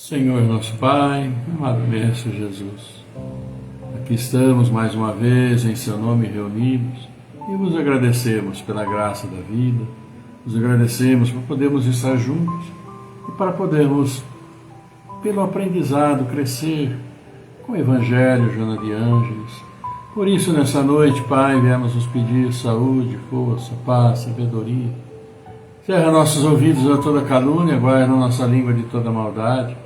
Senhor nosso Pai, amado Mestre Jesus, aqui estamos mais uma vez em Seu nome reunidos e vos agradecemos pela graça da vida, vos agradecemos por podermos estar juntos e para podermos, pelo aprendizado, crescer com o Evangelho, Joana de Ângeles. Por isso, nessa noite, Pai, viemos nos pedir saúde, força, paz, sabedoria. Cerra nossos ouvidos a toda calúnia, guarda nossa língua de toda maldade.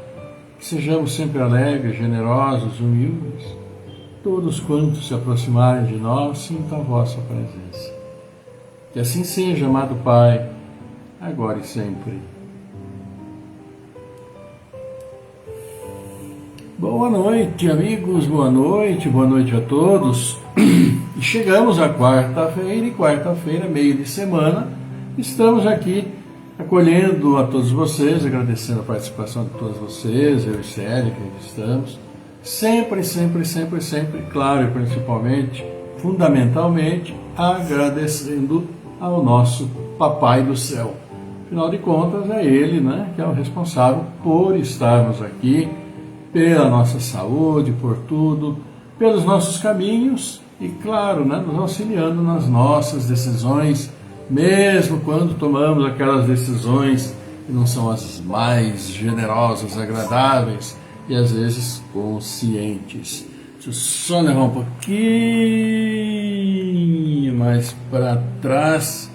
Que sejamos sempre alegres, generosos, humildes. Todos quantos se aproximarem de nós, sintam a vossa presença. Que assim seja, amado Pai, agora e sempre. Boa noite, amigos, boa noite a todos. E chegamos à quarta-feira, e quarta-feira, meio de semana, estamos aqui acolhendo a todos vocês, agradecendo a participação de todos vocês, eu e Célia, que aqui estamos, sempre, claro, e principalmente, fundamentalmente, agradecendo ao nosso Papai do Céu. Afinal de contas, é Ele, né, que é o responsável por estarmos aqui, pela nossa saúde, por tudo, pelos nossos caminhos e, claro, né, nos auxiliando nas nossas decisões, mesmo quando tomamos aquelas decisões que não são as mais generosas, agradáveis e às vezes conscientes. Deixa eu só levar um pouquinho mais para trás,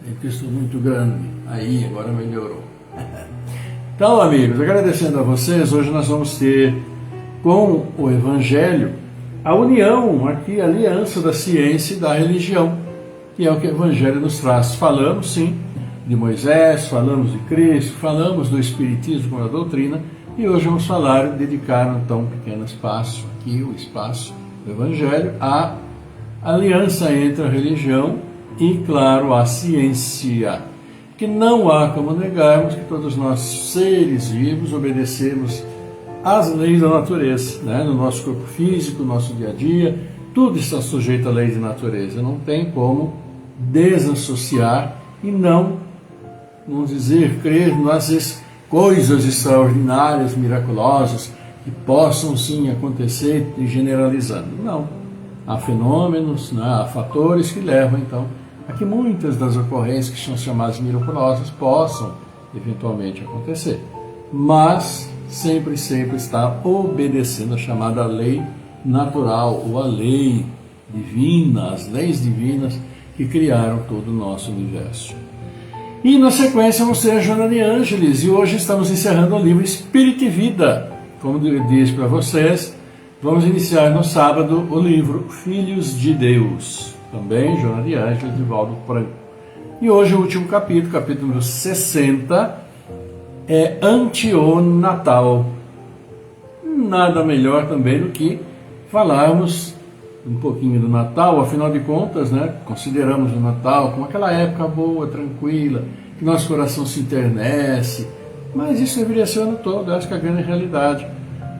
é que eu estou muito grande. Aí, agora melhorou. Então, amigos, agradecendo a vocês, hoje nós vamos ter com o Evangelho a união, aqui, a aliança da ciência e da religião, que é o que o Evangelho nos traz. Falamos, sim, de Moisés, falamos de Cristo, falamos do Espiritismo como a doutrina, e hoje vamos falar, dedicar um tão pequeno espaço, aqui o espaço do Evangelho, à aliança entre a religião e, claro, a ciência. Que não há como negarmos que todos nós, seres vivos, obedecemos às leis da natureza, né? No nosso corpo físico, no nosso dia a dia, tudo está sujeito à lei de natureza. Não tem como desassociar e não, vamos dizer, crer nas coisas extraordinárias, miraculosas, que possam sim acontecer e generalizando. Não. Há fenômenos, né? Há fatores que levam, então, a que muitas das ocorrências que são chamadas miraculosas possam eventualmente acontecer. Mas sempre está obedecendo a chamada lei natural, ou a lei divina, as leis divinas que criaram todo o nosso universo. E na sequência vamos ter a Joana de Ângeles, e hoje estamos encerrando o livro Espírito e Vida. Como eu disse para vocês, vamos iniciar no sábado o livro Filhos de Deus, também Joana de Ângeles, de Valdo Franco. E hoje o último capítulo, capítulo número 60, é Anti-o-Natal. Nada melhor também do que falarmos um pouquinho do Natal, afinal de contas, né, consideramos o Natal como aquela época boa, tranquila, que nosso coração se enternece, mas isso deveria ser o ano todo, acho que é a grande realidade,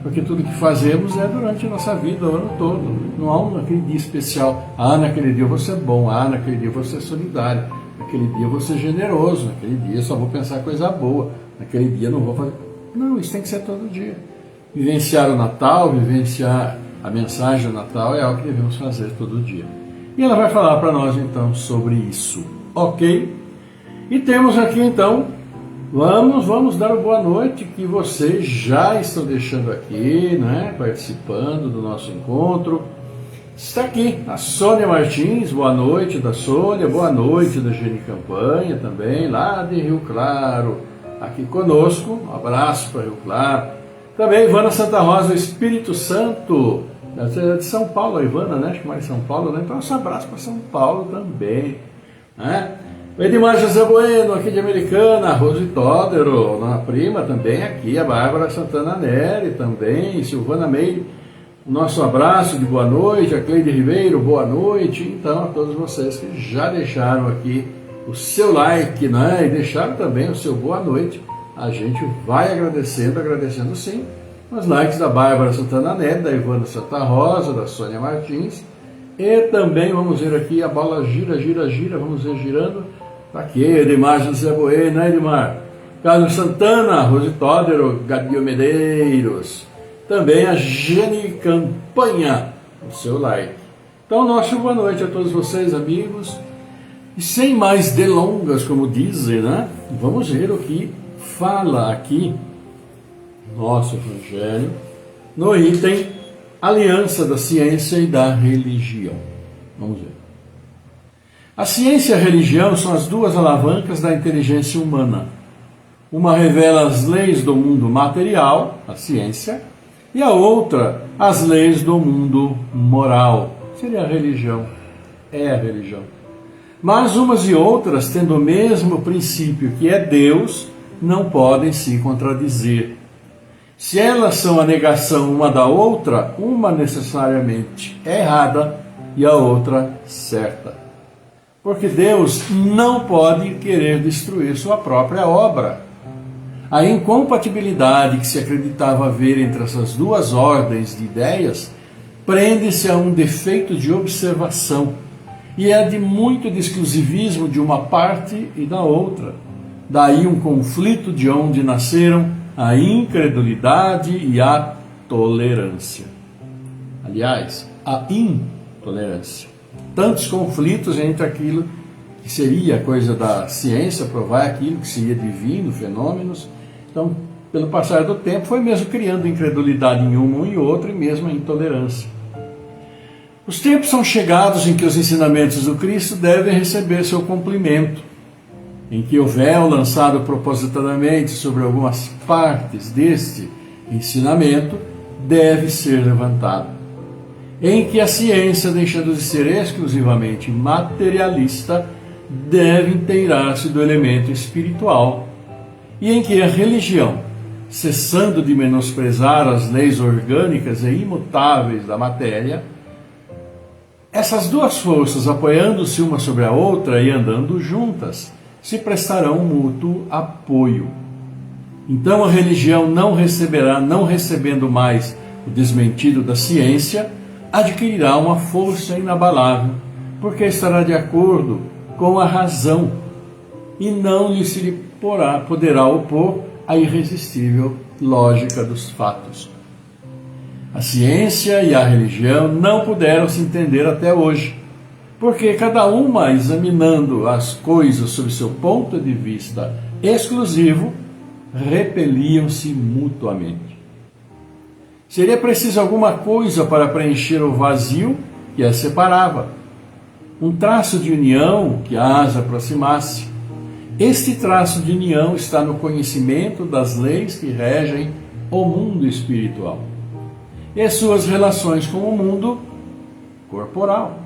porque tudo que fazemos é durante a nossa vida, o ano todo, não há naquele dia especial, naquele dia eu vou ser bom, naquele dia eu vou ser solidário, naquele dia eu vou ser generoso, naquele dia eu só vou pensar coisa boa, naquele dia eu não vou fazer... Não, isso tem que ser todo dia. Vivenciar o Natal, vivenciar a mensagem do Natal é algo que devemos fazer todo dia. E ela vai falar para nós então sobre isso, ok? E temos aqui então, vamos dar uma boa noite, que vocês já estão deixando aqui, né, participando do nosso encontro. Está aqui a Sônia Martins, boa noite da Sônia, boa noite da Geni Campanha também, lá de Rio Claro, aqui conosco, um abraço para Rio Claro. Também Ivana Santa Rosa, o Espírito Santo, de São Paulo, a Ivana, né? Acho que mais de São Paulo, né? Então, um abraço para São Paulo também, né? O Edmar José Bueno, aqui de Americana, a Rose Todero, a prima também aqui, a Bárbara Santana Neri também, Silvana Meire, nosso abraço de boa noite, a Cleide Ribeiro, boa noite. Então, a todos vocês que já deixaram aqui o seu like, né? E deixaram também o seu boa noite. A gente vai agradecendo sim, os likes da Bárbara Santana Neto, da Ivana Santa Rosa, da Sônia Martins, e também vamos ver aqui a bola gira, vamos ver girando, tá aqui, Edmar José Bueno, né, Edmar? Carlos Santana, Rose Tódero, Gabriel Medeiros, também a Jenny Campanha, o seu like. Então, nossa boa noite a todos vocês, amigos. E sem mais delongas, como dizem, né? Vamos ver o que fala aqui nosso Evangelho no item Aliança da Ciência e da Religião. Vamos ver. A ciência e a religião são as duas alavancas da inteligência humana. Uma revela as leis do mundo material, a ciência, e a outra as leis do mundo moral, seria a religião. É a religião. Mas umas e outras, tendo o mesmo princípio que é Deus, não podem se contradizer. Se elas são a negação uma da outra, uma necessariamente é errada e a outra certa. Porque Deus não pode querer destruir sua própria obra. A incompatibilidade que se acreditava haver entre essas duas ordens de ideias prende-se a um defeito de observação e é de muito de exclusivismo de uma parte e da outra. Daí um conflito de onde nasceram a incredulidade e a tolerância. Aliás, a intolerância. Tantos conflitos entre aquilo que seria coisa da ciência, provar aquilo que seria divino, fenômenos. Então, pelo passar do tempo, foi mesmo criando incredulidade em um e outro, e mesmo a intolerância. Os tempos são chegados em que os ensinamentos do Cristo devem receber seu cumprimento, em que o véu lançado propositadamente sobre algumas partes deste ensinamento deve ser levantado, em que a ciência, deixando de ser exclusivamente materialista, deve inteirar-se do elemento espiritual, e em que a religião, cessando de menosprezar as leis orgânicas e imutáveis da matéria, essas duas forças, apoiando-se uma sobre a outra e andando juntas, se prestarão mútuo apoio. Então a religião não recebendo mais o desmentido da ciência, adquirirá uma força inabalável, porque estará de acordo com a razão e não lhe se poderá opor à irresistível lógica dos fatos. A ciência e a religião não puderam se entender até hoje, porque cada uma, examinando as coisas sob seu ponto de vista exclusivo, repeliam-se mutuamente. Seria preciso alguma coisa para preencher o vazio que as separava, um traço de união que as aproximasse. Este traço de união está no conhecimento das leis que regem o mundo espiritual e suas relações com o mundo corporal.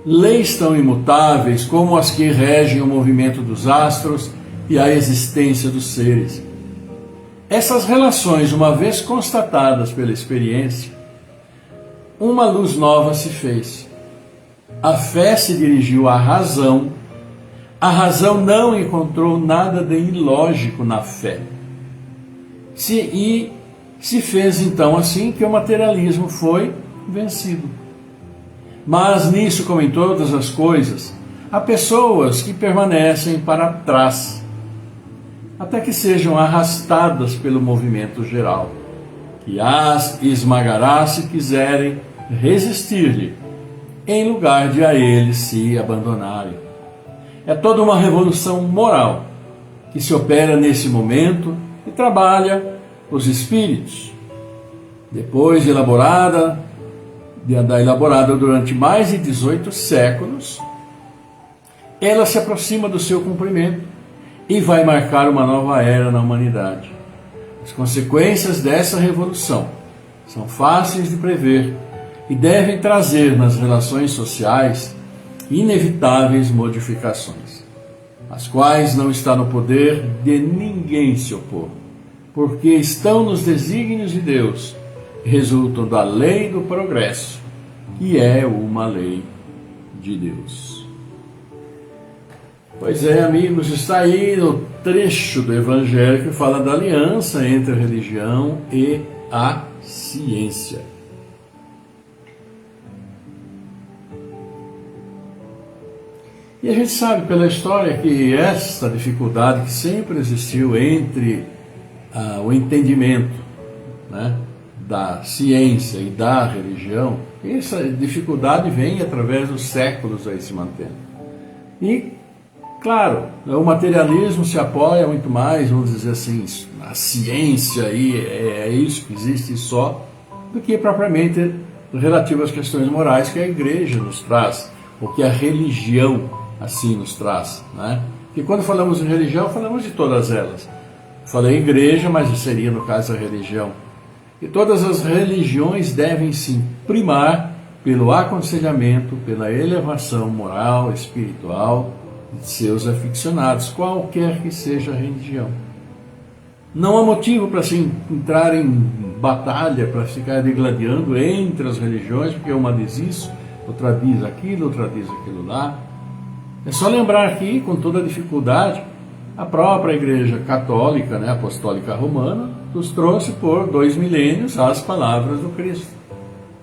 Leis tão imutáveis como as que regem o movimento dos astros e a existência dos seres. Essas relações, uma vez constatadas pela experiência, uma luz nova se fez. A fé se dirigiu à razão. A razão não encontrou nada de ilógico na fé. E se fez então assim que o materialismo foi vencido. Mas nisso, como em todas as coisas, há pessoas que permanecem para trás, até que sejam arrastadas pelo movimento geral, que as esmagará se quiserem resistir-lhe, em lugar de a eles se abandonarem. É toda uma revolução moral que se opera nesse momento e trabalha os espíritos. Depois elaborada durante mais de 18 séculos, ela se aproxima do seu cumprimento e vai marcar uma nova era na humanidade. As consequências dessa revolução são fáceis de prever e devem trazer nas relações sociais inevitáveis modificações, as quais não está no poder de ninguém se opor, porque estão nos desígnios de Deus e resultam da lei do progresso, que é uma lei de Deus. Pois é, amigos, está aí no trecho do Evangelho que fala da aliança entre a religião e a ciência. E a gente sabe pela história que essa dificuldade que sempre existiu entre o entendimento, né, da ciência e da religião, essa dificuldade vem através dos séculos aí se mantendo. E, claro, o materialismo se apoia muito mais, vamos dizer assim, a ciência aí é isso que existe só, do que propriamente relativo às questões morais que a igreja nos traz, ou que a religião assim nos traz, né? E quando falamos em religião, falamos de todas elas. Falei igreja, mas seria no caso a religião. E todas as religiões devem se primar pelo aconselhamento, pela elevação moral, espiritual de seus aficionados, qualquer que seja a religião. Não há motivo para se entrar em batalha, para ficar digladiando entre as religiões, porque uma diz isso, outra diz aquilo, outra diz aquilo lá. É só lembrar que, com toda a dificuldade, a própria Igreja Católica, né, Apostólica Romana, nos trouxe por 2 milênios as palavras do Cristo.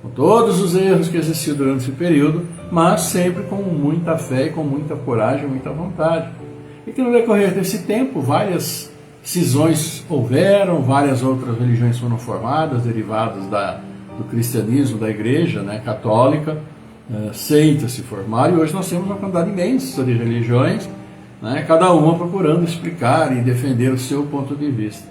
Com todos os erros que existiam durante esse período, mas sempre com muita fé, com muita coragem, muita vontade. E que no decorrer desse tempo, várias cisões houveram, várias outras religiões foram formadas, derivadas do cristianismo, da Igreja, né, Católica, seitas se formaram, e hoje nós temos uma quantidade imensa de religiões, né, cada uma procurando explicar e defender o seu ponto de vista.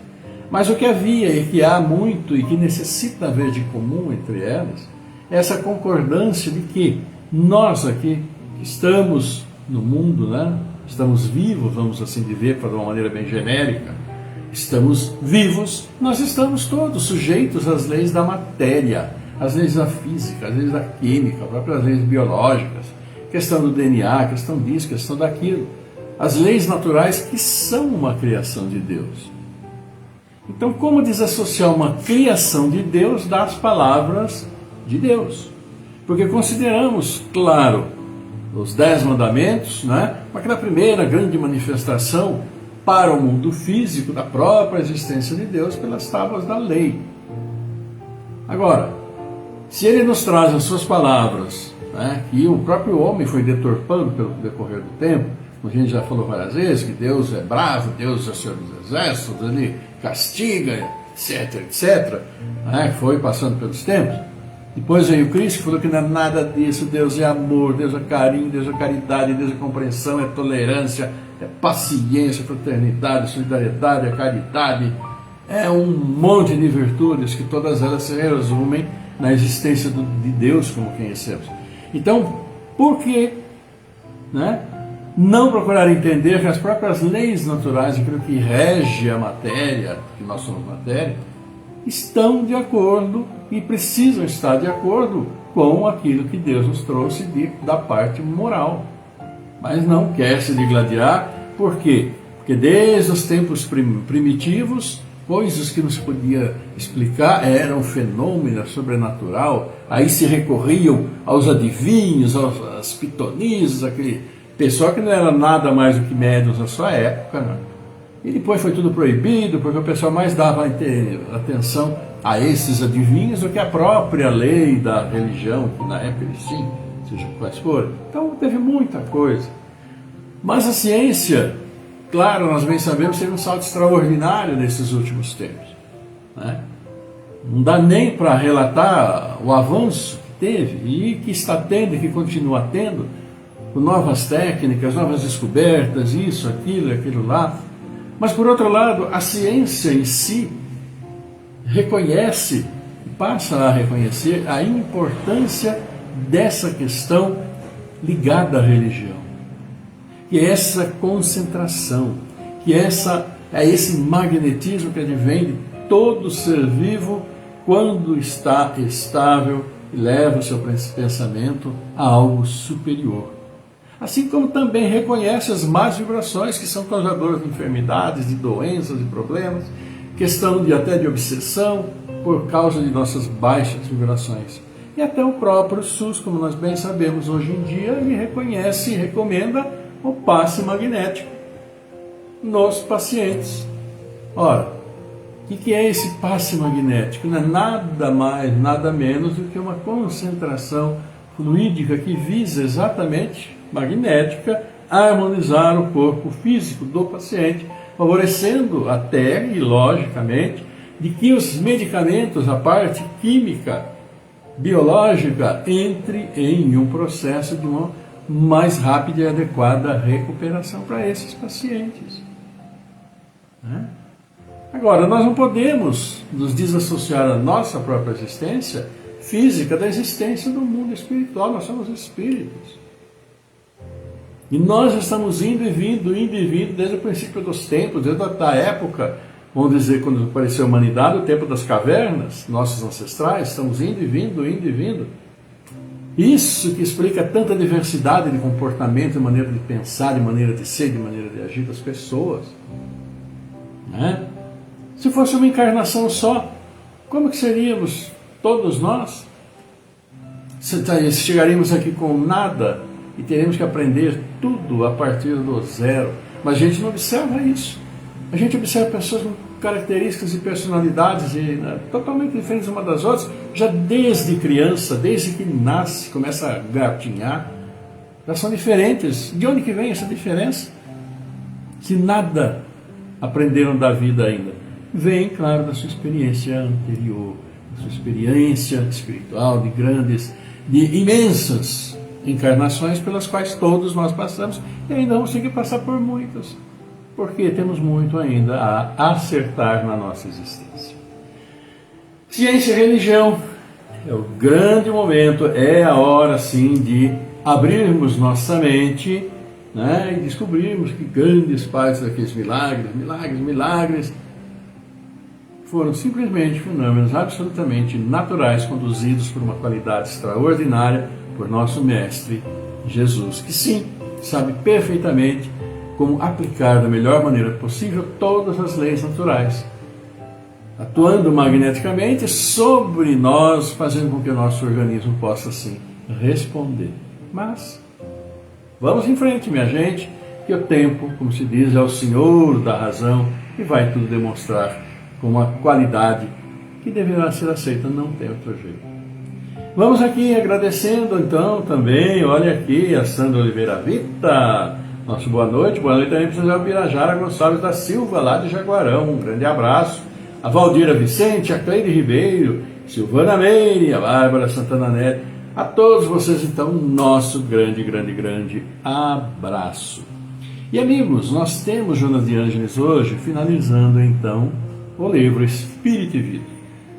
Mas o que havia e que há muito e que necessita haver de comum entre elas é essa concordância de que nós aqui que estamos no mundo, né, estamos vivos, vamos assim dizer, de uma maneira bem genérica, estamos vivos, nós estamos todos sujeitos às leis da matéria, às leis da física, às leis da química, às próprias leis biológicas, questão do DNA, questão disso, questão daquilo, as leis naturais que são uma criação de Deus. Então, como desassociar uma criação de Deus das palavras de Deus? Porque consideramos, claro, os 10 mandamentos, né, aquela primeira grande manifestação para o mundo físico da própria existência de Deus pelas tábuas da lei. Agora, se ele nos traz as suas palavras, né, que o próprio homem foi deturpando pelo decorrer do tempo, como a gente já falou várias vezes, que Deus é bravo, Deus é o Senhor dos Exércitos, ele castiga, etc, etc, né, foi passando pelos tempos. Depois veio Cristo que falou que não é nada disso, Deus é amor, Deus é carinho, Deus é caridade, Deus é compreensão, é tolerância, é paciência, fraternidade, solidariedade, é caridade, é um monte de virtudes que todas elas se resumem na existência de Deus como conhecemos. Então, por que, né, não procurar entender que as próprias leis naturais, aquilo que rege a matéria, que nós somos matéria, estão de acordo e precisam estar de acordo com aquilo que Deus nos trouxe da parte moral. Mas não quer se digladiar, por quê? Porque desde os tempos primitivos, coisas que não se podia explicar eram fenômenos sobrenatural, aí se recorriam aos adivinhos, às pitonisas, aquele pessoal que não era nada mais do que médiuns na sua época, né? E depois foi tudo proibido, porque o pessoal mais dava atenção a esses adivinhos do que a própria lei da religião, que na época eles tinham, seja quais forem. Então teve muita coisa. Mas a ciência, claro, nós bem sabemos, teve um salto extraordinário nesses últimos tempos, né? Não dá nem para relatar o avanço que teve e que está tendo e que continua tendo, com novas técnicas, novas descobertas, isso, aquilo lá. Mas, por outro lado, a ciência em si reconhece, passa a reconhecer a importância dessa questão ligada à religião, que é essa concentração, que é esse magnetismo que advém de todo ser vivo quando está estável e leva o seu pensamento a algo superior. Assim como também reconhece as más vibrações que são causadoras de enfermidades, de doenças, de problemas, questão até de obsessão por causa de nossas baixas vibrações. E até o próprio SUS, como nós bem sabemos hoje em dia, ele reconhece e recomenda o passe magnético nos pacientes. Ora, o que é esse passe magnético? Não é nada mais, nada menos do que uma concentração fluídica que visa exatamente magnética harmonizar o corpo físico do paciente, favorecendo até, e logicamente, de que os medicamentos, a parte química, biológica, entre em um processo de uma mais rápida e adequada recuperação para esses pacientes. Agora, nós não podemos nos desassociar da nossa própria existência física da existência do mundo espiritual. Nós somos espíritos. E nós estamos indo e vindo desde o princípio dos tempos, desde a época, vamos dizer, quando apareceu a humanidade, o tempo das cavernas, nossos ancestrais, estamos indo e vindo. Isso que explica tanta diversidade de comportamento, de maneira de pensar, de maneira de ser, de maneira de agir das pessoas. Se fosse uma encarnação só, como que seríamos todos nós? Chegaríamos aqui com nada e teremos que aprender tudo a partir do zero. Mas a gente não observa isso. A gente observa pessoas com características e personalidades totalmente diferentes uma das outras, já desde criança, desde que nasce, começa a gatinhar. Já são diferentes. De onde que vem essa diferença? Se nada aprenderam da vida ainda. Vem, claro, da sua experiência anterior, da sua experiência espiritual, de imensas encarnações pelas quais todos nós passamos e ainda vamos ter que passar por muitas, porque temos muito ainda a acertar na nossa existência. Ciência e religião é o grande momento, é a hora sim de abrirmos nossa mente, e descobrirmos que grandes partes daqueles milagres foram simplesmente fenômenos absolutamente naturais, conduzidos por uma qualidade extraordinária por nosso Mestre Jesus, que sim, sabe perfeitamente como aplicar da melhor maneira possível todas as leis naturais, atuando magneticamente sobre nós, fazendo com que o nosso organismo possa assim responder. Mas vamos em frente, minha gente, que o tempo, como se diz, é o senhor da razão e vai tudo demonstrar com uma qualidade que deverá ser aceita, não tem outro jeito. Vamos aqui agradecendo então também, olha aqui, a Sandra Oliveira Vita, nosso boa noite também para o José Birajara Gonçalves da Silva, lá de Jaguarão, um grande abraço. A Valdira Vicente, a Cleide Ribeiro, Silvana Meire, a Bárbara Santana Neto, a todos vocês então, nosso grande abraço. E amigos, nós temos Jonas de Ângeles hoje, finalizando então o livro Espírito e Vida.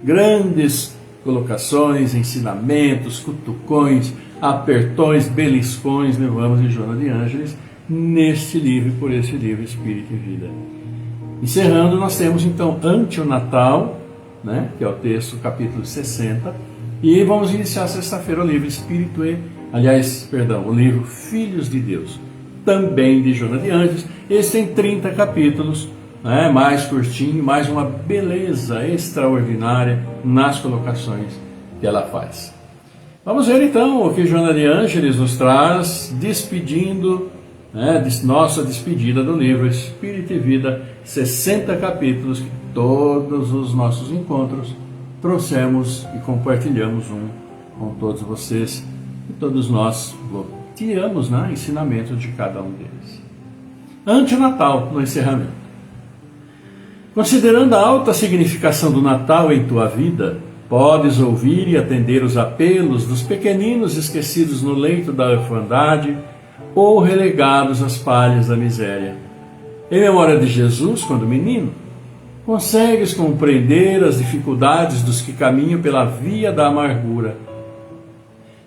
Grandes colocações, ensinamentos, cutucões, apertões, beliscões levamos de Jonas de Ângeles neste livro, por esse livro Espírito e Vida. Encerrando, nós temos então Ante o Natal, que é o texto, capítulo 60, e vamos iniciar sexta-feira o livro o livro Filhos de Deus, também de Jonas de Ângeles. Esse tem 30 capítulos, mais curtinho, mais uma beleza extraordinária nas colocações que ela faz. Vamos ver então o que Jonas de Ângeles nos traz, despedindo, nossa despedida do livro Espírito e Vida, 60 capítulos que todos os nossos encontros trouxemos e compartilhamos com todos vocês e todos nós tiramos ensinamentos de cada um deles. Ante o Natal, no encerramento. Considerando a alta significação do Natal em tua vida, podes ouvir e atender os apelos dos pequeninos esquecidos no leito da orfandade ou relegados às palhas da miséria. Em memória de Jesus, quando menino, consegues compreender as dificuldades dos que caminham pela via da amargura,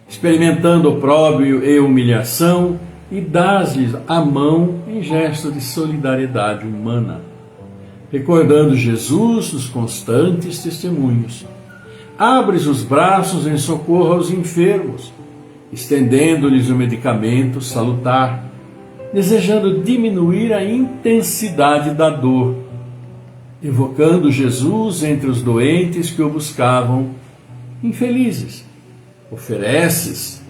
experimentando opróbrio e humilhação, e dás-lhes a mão em gesto de solidariedade humana. Recordando Jesus nos constantes testemunhos, abres os braços em socorro aos enfermos, estendendo-lhes o medicamento salutar, desejando diminuir a intensidade da dor, evocando Jesus entre os doentes que o buscavam, infelizes. Ofereces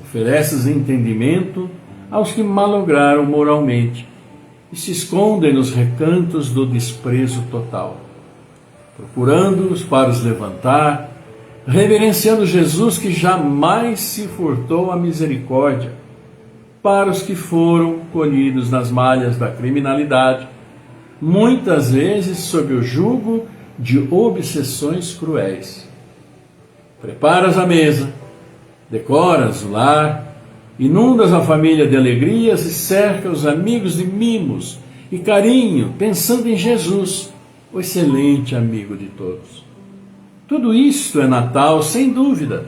entendimento aos que malograram moralmente e se escondem nos recantos do desprezo total, procurando-os para os levantar, reverenciando Jesus que jamais se furtou à misericórdia, para os que foram colhidos nas malhas da criminalidade, muitas vezes sob o jugo de obsessões cruéis. Preparas a mesa, decoras o lar, inundas a família de alegrias e cerca os amigos de mimos e carinho, pensando em Jesus, o excelente amigo de todos. Tudo isto é Natal, sem dúvida,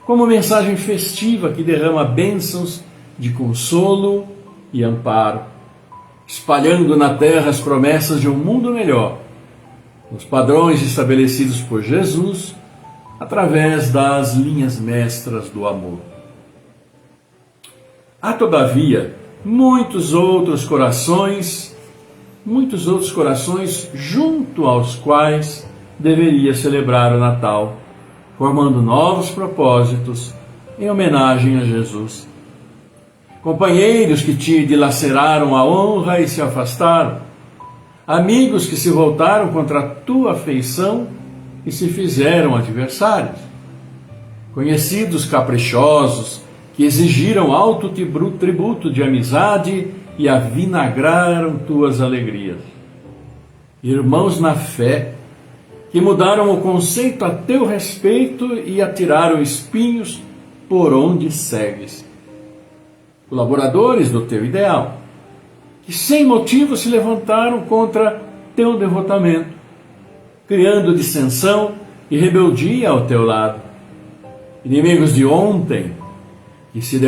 como mensagem festiva que derrama bênçãos de consolo e amparo, espalhando na terra as promessas de um mundo melhor, nos padrões estabelecidos por Jesus, através das linhas mestras do amor. Há, todavia, muitos outros corações junto aos quais deveria celebrar o Natal, formando novos propósitos em homenagem a Jesus. Companheiros que te dilaceraram a honra e se afastaram, amigos que se voltaram contra a tua afeição e se fizeram adversários, conhecidos caprichosos que exigiram alto tributo de amizade e avinagraram tuas alegrias, irmãos na fé que mudaram o conceito a teu respeito e atiraram espinhos por onde segues, colaboradores do teu ideal, que sem motivo se levantaram contra teu devotamento, criando dissensão e rebeldia ao teu lado, inimigos de ontem, que se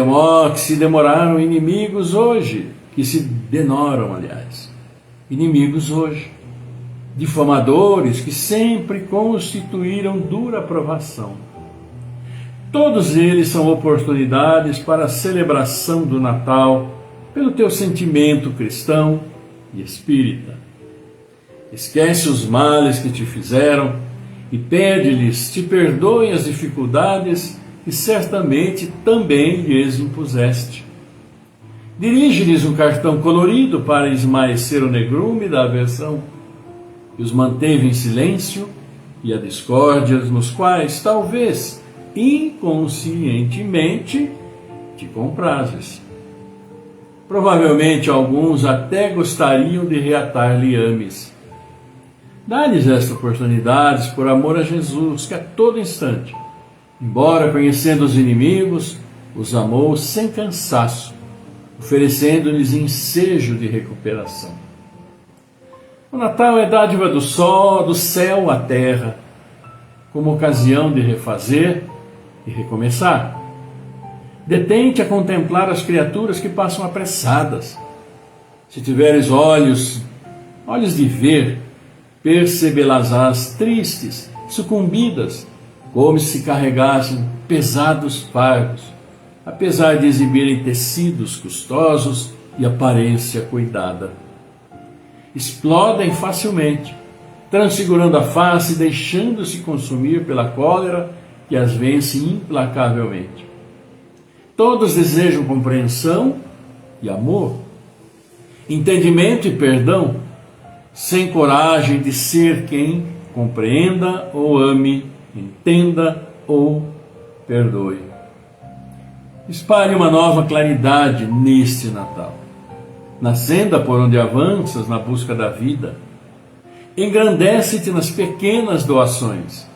demoraram, inimigos hoje, que se denoram, aliás, inimigos hoje, difamadores que sempre constituíram dura provação. Todos eles são oportunidades para a celebração do Natal pelo teu sentimento cristão e espírita. Esquece os males que te fizeram e pede-lhes te perdoem as dificuldades que certamente também lhes impuseste. Dirige-lhes um cartão colorido para esmaecer o negrume da aversão que os manteve em silêncio e a discórdia nos quais, talvez, inconscientemente, te comprazes. Provavelmente alguns até gostariam de reatar liames. Dá-lhes esta oportunidade por amor a Jesus, que a todo instante, embora conhecendo os inimigos, os amou sem cansaço, oferecendo-lhes ensejo de recuperação. O Natal é dádiva do céu à terra, como ocasião de refazer e recomeçar. Detente a contemplar as criaturas que passam apressadas. Se tiveres olhos de ver, percebê-las tristes, sucumbidas, como se carregassem pesados fardos, apesar de exibirem tecidos custosos e aparência cuidada. Explodem facilmente, transfigurando a face e deixando-se consumir pela cólera que as vence implacavelmente. Todos desejam compreensão e amor, entendimento e perdão, sem coragem de ser quem compreenda ou ame, entenda ou perdoe. Espalhe uma nova claridade neste Natal, na senda por onde avanças na busca da vida. Engrandece-te nas pequenas doações,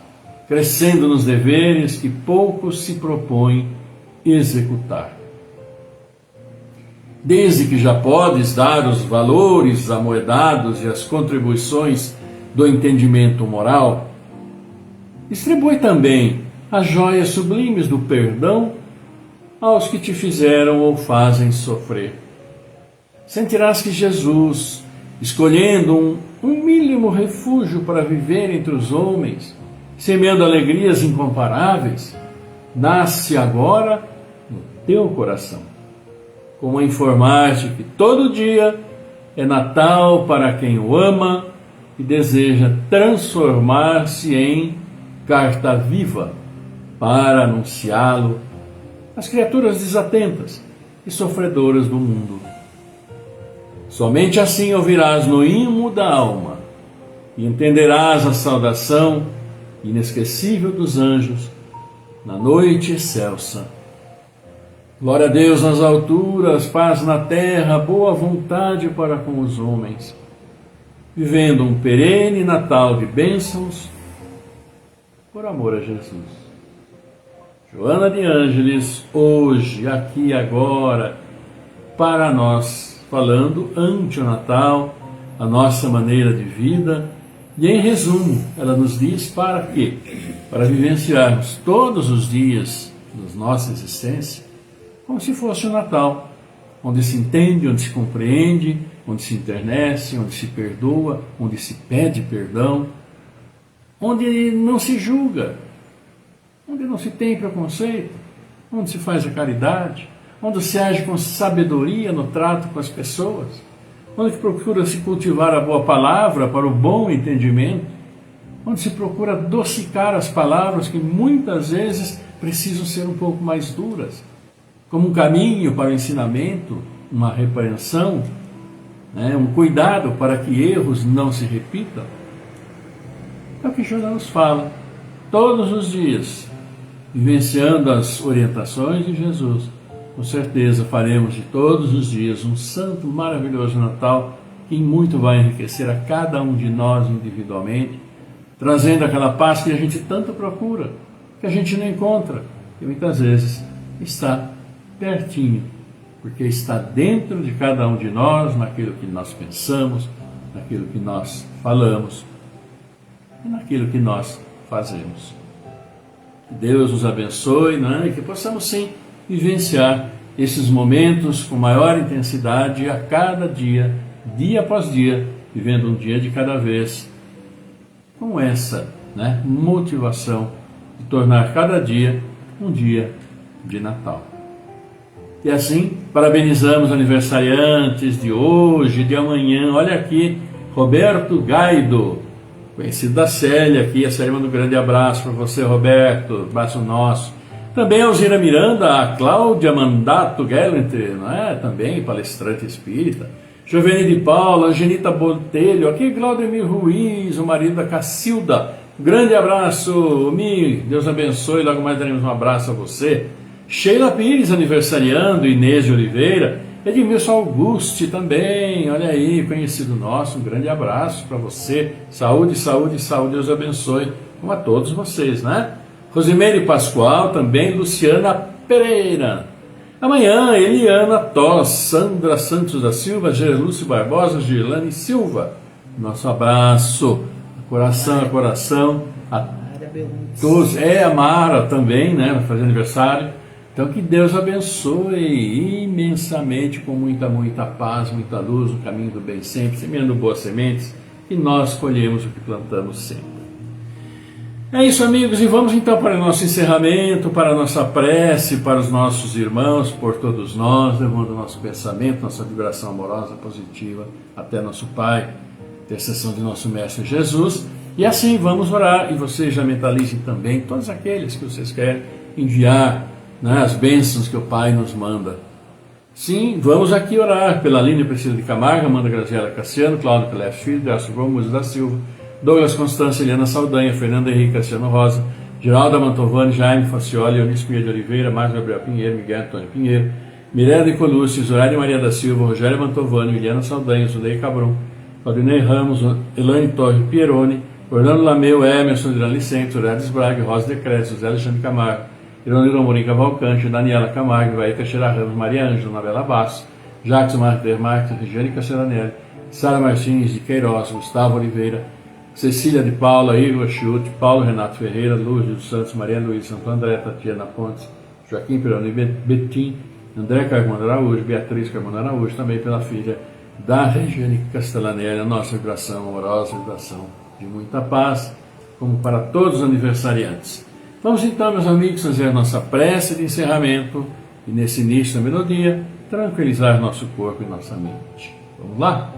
crescendo nos deveres que poucos se propõem executar. Desde que já podes dar os valores amoedados e as contribuições do entendimento moral, distribui também as joias sublimes do perdão aos que te fizeram ou fazem sofrer. Sentirás que Jesus, escolhendo um mínimo refúgio para viver entre os homens, semeando alegrias incomparáveis, nasce agora no teu coração, como a informar-te que todo dia é Natal para quem o ama e deseja transformar-se em carta viva para anunciá-lo às criaturas desatentas e sofredoras do mundo. Somente assim ouvirás no imo da alma e entenderás a saudação inesquecível dos anjos na noite excelsa Glória a Deus nas alturas, paz na terra, boa vontade para com os homens. Vivendo um perene Natal de bênçãos, por amor a Jesus. Joana de Ângeles, hoje, aqui, agora, para nós, falando ante o Natal, a nossa maneira de vida. E em resumo, ela nos diz para quê? Para vivenciarmos todos os dias da nossa existência como se fosse o Natal, onde se entende, onde se compreende, onde se internece, onde se perdoa, onde se pede perdão, onde não se julga, onde não se tem preconceito, onde se faz a caridade, onde se age com sabedoria no trato com as pessoas, onde procura se cultivar a boa palavra para o bom entendimento, onde se procura adocicar as palavras que muitas vezes precisam ser um pouco mais duras, como um caminho para o ensinamento, uma repreensão, um cuidado para que erros não se repitam. É o que Joana nos fala todos os dias, vivenciando as orientações de Jesus. Com certeza faremos de todos os dias um santo, maravilhoso Natal, que muito vai enriquecer a cada um de nós individualmente, trazendo aquela paz que a gente tanto procura, que a gente não encontra, e muitas vezes está pertinho, porque está dentro de cada um de nós, naquilo que nós pensamos, naquilo que nós falamos e naquilo que nós fazemos. Que Deus nos abençoe, e que possamos sim vivenciar esses momentos com maior intensidade a cada dia, dia após dia, vivendo um dia de cada vez, com essa motivação de tornar cada dia um dia de Natal. E assim, parabenizamos aniversariantes de hoje, de amanhã. Olha aqui, Roberto Gaido, conhecido da Célia aqui. A Célia manda um grande abraço para você, Roberto, abraço nosso. Também a Alzira Miranda, a Cláudia Mandato Gellenter, também palestrante espírita. Giovene de Paula, Angelita Botelho, aqui Claudemir Ruiz, o marido da Cacilda. Grande abraço, Mi, Deus abençoe, logo mais daremos um abraço a você. Sheila Pires aniversariando, Inês de Oliveira, Edmilson Auguste também, olha aí, conhecido nosso, um grande abraço para você, saúde, saúde, saúde, Deus abençoe, como a todos vocês, Rosimeire Pascoal também, Luciana Pereira, amanhã Eliana Toss, Sandra Santos da Silva, Gerlúcio Barbosa, Girlane Silva, nosso abraço, coração a coração, a todos, a Mara também, vai fazer aniversário. Então que Deus abençoe imensamente, com muita, muita paz, muita luz, no caminho do bem sempre, semeando boas sementes, e nós colhemos o que plantamos sempre. É isso, amigos, e vamos então para o nosso encerramento, para a nossa prece, para os nossos irmãos, por todos nós, levando o nosso pensamento, nossa vibração amorosa, positiva, até nosso Pai, intercessão de nosso Mestre Jesus. E assim vamos orar, e vocês já mentalizem também todos aqueles que vocês querem enviar, as bênçãos que o Pai nos manda. Sim, vamos aqui orar pela Aline Priscila de Camargo, Amanda Graziela Cassiano, Cláudio Pelé Filho, Graça Gomes da Silva, Douglas Constância, Eliana Saldanha, Fernanda Henrique Cassiano Rosa, Geralda Mantovani, Jaime Facioli, Eunice Pinheiro de Oliveira, Márcio Gabriel Pinheiro, Miguel Antônio Pinheiro, Mirella de Colucci, Zoraide Maria da Silva, Rogério Mantovani, Eliana Saldanha, Zudei Cabrum, Claudinei Ramos, Elaine Torre Pieroni, Orlando Lameu, Emerson, Adriano Licente, Urades Braga, Rosa de Cresce, José Alexandre Camargo, Ironildo Amorim Cavalcante, Daniela Camargo, Ivaí Teixeira Ramos, Maria Ângela, Anabela Bastos, Jacques Marques, Regiane Castellanelli, Sara Martins de Queiroz, Gustavo Oliveira, Cecília de Paula, Igor Chute, Paulo Renato Ferreira, Lúcio dos Santos, Maria Luiz, Santo André, Tatiana Pontes, Joaquim Peroni Betim, André Carmona Araújo, Beatriz Carmona Araújo, também pela filha da Regiane Castellanelli, a nossa vibração amorosa, vibração de muita paz, como para todos os aniversariantes. Vamos então, meus amigos, fazer a nossa prece de encerramento e nesse início da melodia, tranquilizar nosso corpo e nossa mente. Vamos lá?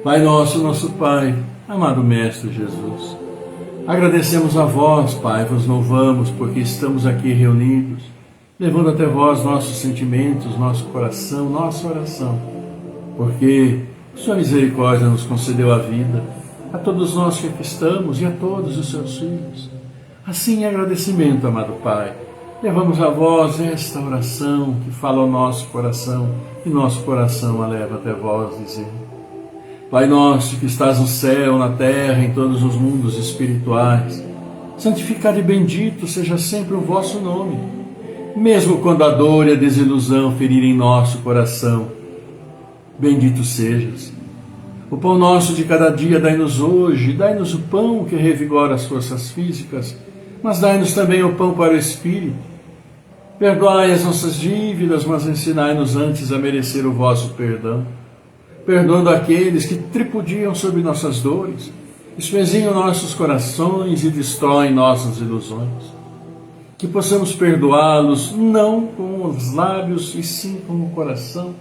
Pai nosso, nosso Pai, amado Mestre Jesus, agradecemos a vós, Pai, vos louvamos porque estamos aqui reunidos, levando até vós nossos sentimentos, nosso coração, nossa oração, porque sua misericórdia nos concedeu a vida, a todos nós que aqui estamos e a todos os seus filhos. Assim, em agradecimento, amado Pai, levamos a vós esta oração que fala ao nosso coração e nosso coração a leva até vós, dizendo: Pai nosso que estás no céu, na terra, em todos os mundos espirituais, santificado e bendito seja sempre o vosso nome, mesmo quando a dor e a desilusão ferirem nosso coração. Bendito sejas. O pão nosso de cada dia dai-nos hoje, dai-nos o pão que revigora as forças físicas, mas dai-nos também o pão para o Espírito. Perdoai as nossas dívidas, mas ensinai-nos antes a merecer o vosso perdão, perdoando aqueles que tripudiam sobre nossas dores, espezinham nossos corações e destroem nossas ilusões. Que possamos perdoá-los não com os lábios, e sim com o coração.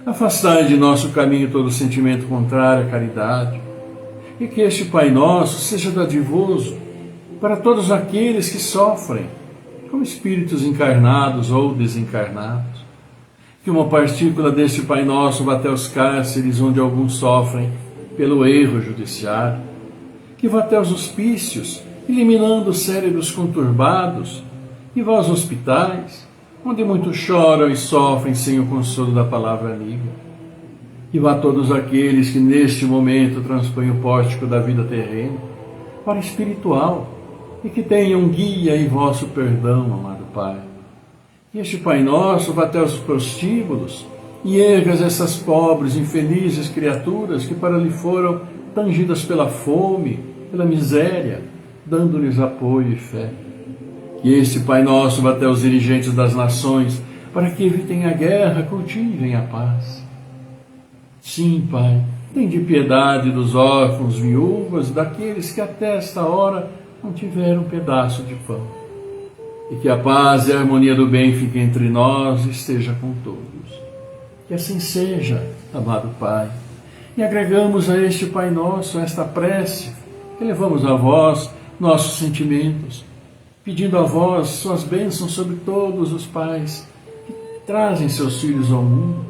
Afastai de nosso caminho todo sentimento contrário à caridade, e que este Pai Nosso seja dadivoso para todos aqueles que sofrem, como espíritos encarnados ou desencarnados. Que uma partícula deste Pai Nosso vá até os cárceres onde alguns sofrem pelo erro judiciário, que vá até os hospícios, eliminando os cérebros conturbados, e vá aos hospitais, onde muitos choram e sofrem sem o consolo da palavra amiga. E vá a todos aqueles que neste momento transpõem o pórtico da vida terrena para o espiritual e que tenham guia em vosso perdão, amado Pai. E este Pai Nosso vá até os prostíbulos e ergas essas pobres, infelizes criaturas que para ali foram tangidas pela fome, pela miséria, dando-lhes apoio e fé. Que este Pai Nosso vá até os dirigentes das nações, para que evitem a guerra, cultivem a paz. Sim, Pai, tende piedade dos órfãos, viúvas, daqueles que até esta hora não tiveram um pedaço de pão. E que a paz e a harmonia do bem fiquem entre nós e esteja com todos. Que assim seja, amado Pai. E agregamos a este Pai Nosso esta prece, que levamos a vós nossos sentimentos, pedindo a vós suas bênçãos sobre todos os pais que trazem seus filhos ao mundo,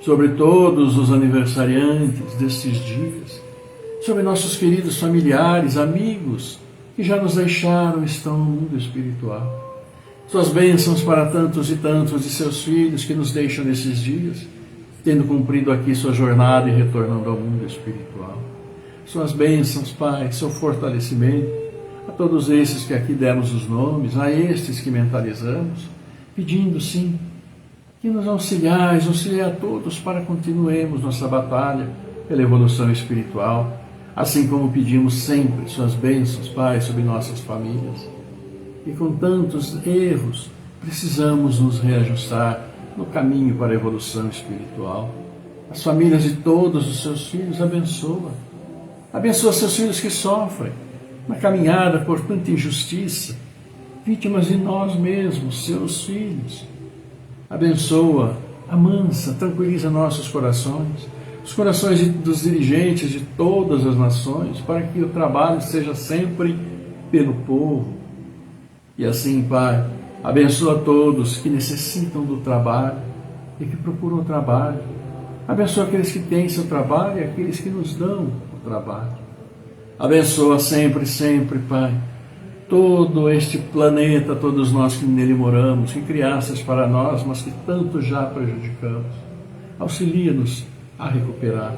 sobre todos os aniversariantes destes dias, sobre nossos queridos familiares, amigos, que já nos deixaram e estão no mundo espiritual. Suas bênçãos para tantos e tantos de seus filhos que nos deixam nesses dias, tendo cumprido aqui sua jornada e retornando ao mundo espiritual. Suas bênçãos, Pai, seu fortalecimento, a todos esses que aqui demos os nomes, a estes que mentalizamos, pedindo, sim, que nos auxiliais, auxiliai a todos para continuemos nossa batalha pela evolução espiritual, assim como pedimos sempre suas bênçãos, Pai, sobre nossas famílias. E com tantos erros, precisamos nos reajustar no caminho para a evolução espiritual. As famílias de todos os seus filhos, abençoa. Abençoa seus filhos que sofrem na caminhada por tanta injustiça, vítimas de nós mesmos, seus filhos. Abençoa, amansa, tranquiliza nossos corações, os corações dos dirigentes de todas as nações, para que o trabalho seja sempre pelo povo. E assim, Pai, abençoa todos que necessitam do trabalho e que procuram o trabalho. Abençoa aqueles que têm seu trabalho e aqueles que nos dão o trabalho. Abençoa sempre, sempre, Pai, todo este planeta, todos nós que nele moramos, que criastes para nós, mas que tanto já prejudicamos. Auxilia-nos a recuperar.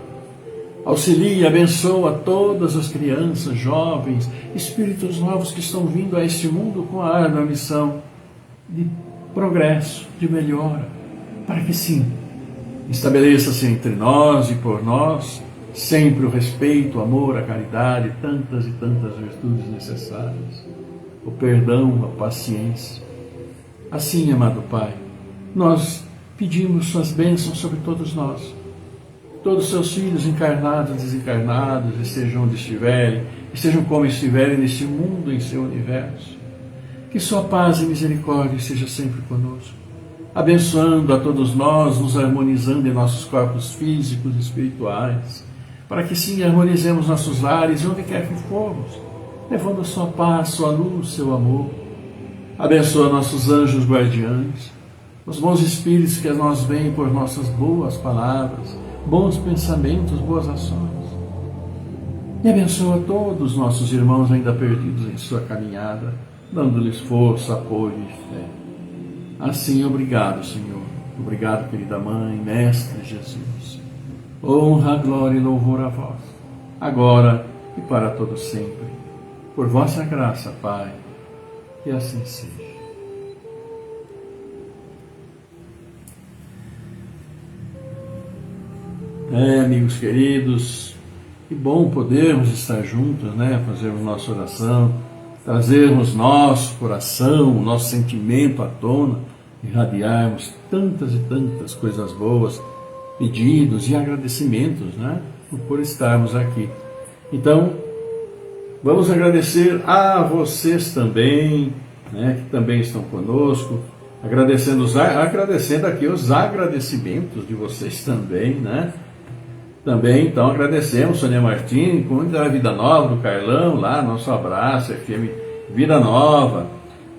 Auxilia, abençoa todas as crianças, jovens, espíritos novos que estão vindo a este mundo com a árdua missão de progresso, de melhora, para que sim, estabeleça-se entre nós e por nós sempre o respeito, o amor, a caridade, tantas e tantas virtudes necessárias, o perdão, a paciência. Assim, amado Pai, nós pedimos suas bênçãos sobre todos nós, todos os seus filhos encarnados, desencarnados, estejam onde estiverem, estejam como estiverem neste mundo, em seu universo. Que sua paz e misericórdia esteja sempre conosco, abençoando a todos nós, nos harmonizando em nossos corpos físicos e espirituais, para que sim harmonizemos nossos lares onde quer que formos, levando a sua paz, sua luz, seu amor. Abençoa nossos anjos guardiães, os bons espíritos que a nós vêm por nossas boas palavras, bons pensamentos, boas ações. E abençoa todos os nossos irmãos ainda perdidos em sua caminhada, dando-lhes força, apoio e fé. Assim, obrigado, Senhor. Obrigado, querida Mãe, Mestre Jesus. Honra, glória e louvor a vós, agora e para todo sempre. Por vossa graça, Pai, e assim seja. Amigos queridos, que bom podermos estar juntos, fazermos nossa oração, trazermos nosso coração, nosso sentimento à tona, irradiarmos tantas e tantas coisas boas, pedidos e agradecimentos, por estarmos aqui. Então, vamos agradecer a vocês também, que também estão conosco, agradecendo aqui os agradecimentos de vocês também, Também, então, agradecemos Sônia Martins, Comunidade da Vida Nova, do Carlão, lá, nosso abraço, FM Vida Nova.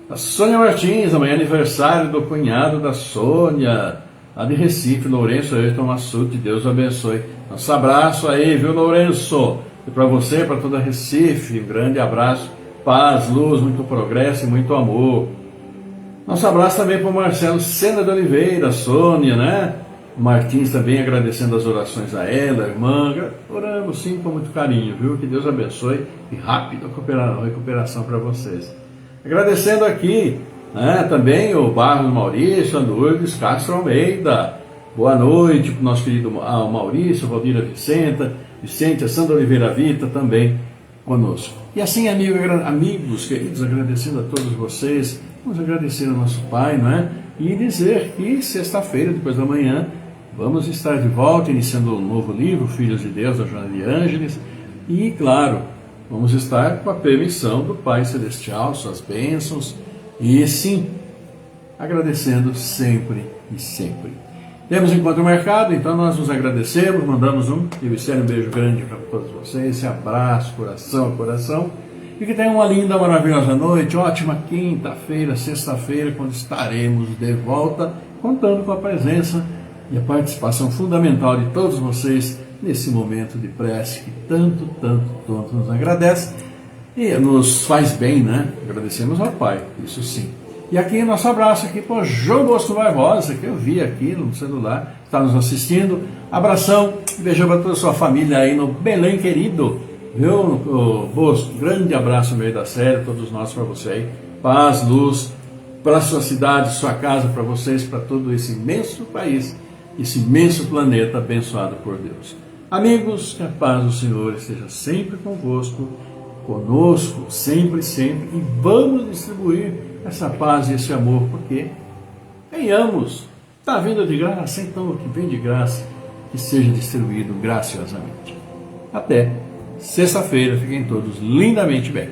A Sônia Martins, amanhã é aniversário do cunhado da Sônia, lá de Recife, Lourenço Ayrton Massuti, Deus o abençoe. Nosso abraço aí, viu, Lourenço? E para você, para toda Recife, um grande abraço, paz, luz, muito progresso e muito amor. Nosso abraço também para o Marcelo Sena de Oliveira, Sônia, Martins também agradecendo as orações a ela, irmã. Oramos sim com muito carinho, viu? Que Deus abençoe e rápida recuperação para vocês. Agradecendo aqui também o Barros Maurício, a Lourdes Castro Almeida. Boa noite para o nosso querido Maurício, Valdira Vicente, a Sandra Oliveira Vita também conosco. E assim, amigos queridos, agradecendo a todos vocês, vamos agradecer ao nosso Pai, E dizer que sexta-feira, depois da manhã, vamos estar de volta, iniciando um novo livro, Filhos de Deus, da Joana de Ângeles. E, claro, vamos estar com a permissão do Pai Celestial, suas bênçãos, e sim, agradecendo sempre e sempre. Temos encontro marcado, então nós nos agradecemos, mandamos um beijo grande para todos vocês, esse abraço, coração a coração, e que tenham uma linda, maravilhosa noite, ótima quinta-feira, sexta-feira, quando estaremos de volta, contando com a presença e a participação fundamental de todos vocês nesse momento de prece que tanto nos agradece e nos faz bem, Agradecemos ao Pai, isso sim. E aqui, nosso abraço aqui para o João Bosco Barbosa, que eu vi aqui no celular, está nos assistindo. Abração, beijo para toda a sua família aí no Belém querido, viu, Bosco? Grande abraço no meio da série, todos nós para você aí. Paz, luz, para a sua cidade, sua casa, para vocês, para todo esse imenso país, esse imenso planeta abençoado por Deus. Amigos, que a paz do Senhor esteja sempre convosco, conosco, sempre, e vamos distribuir essa paz e esse amor, porque ganhamos, está vindo de graça, então o que vem de graça, que seja distribuído graciosamente. Até sexta-feira, fiquem todos lindamente bem.